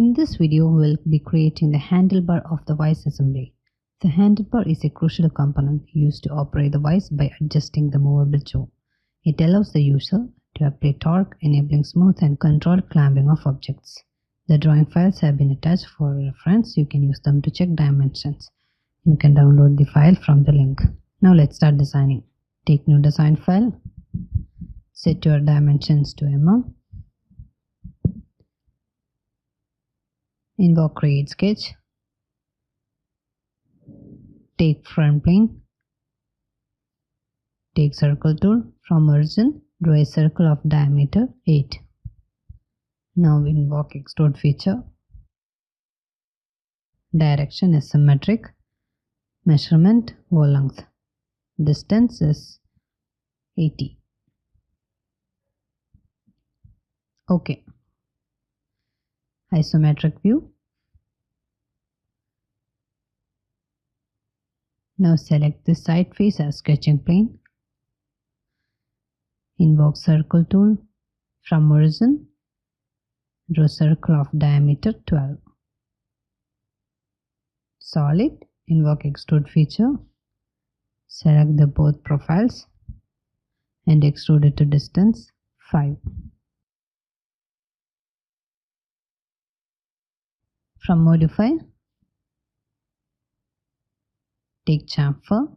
In this video, we will be creating the handlebar of the vice assembly. The handlebar is a crucial component used to operate the vice by adjusting the movable jaw. It allows the user to apply torque, enabling smooth and controlled clamping of objects. The drawing files have been attached for reference. You can use them to check dimensions. You can download the file from the link. Now let's start designing. Take new design file. Set your dimensions to mm. Invoke create sketch. Take front plane. Take circle tool. From origin, draw a circle of diameter 8. Now invoke extrude feature. Direction is symmetric. Measurement wall length. Distance is 80. OK. Isometric view. Now select the side face as sketching plane. Invoke circle tool. From origin, draw circle of diameter 12. Solid. Invoke extrude feature. Select the both profiles and extrude it to distance 5. From modify, take chamfer,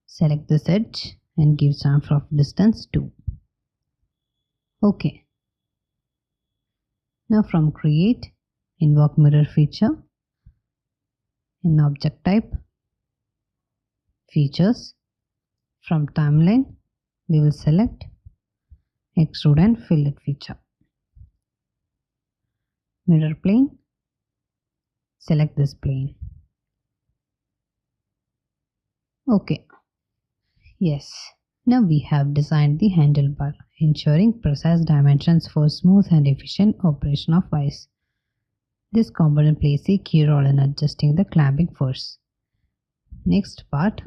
select this edge and give chamfer of distance 2. OK. Now from create, invoke mirror feature. In object type, features, from timeline, we will select extrude and fillet feature. Mirror plane, select this plane. OK. Yes, now we have designed the handlebar, ensuring precise dimensions for smooth and efficient operation of vice. This component plays a key role in adjusting the clamping force. Next part,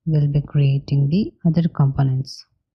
we'll be creating the other components.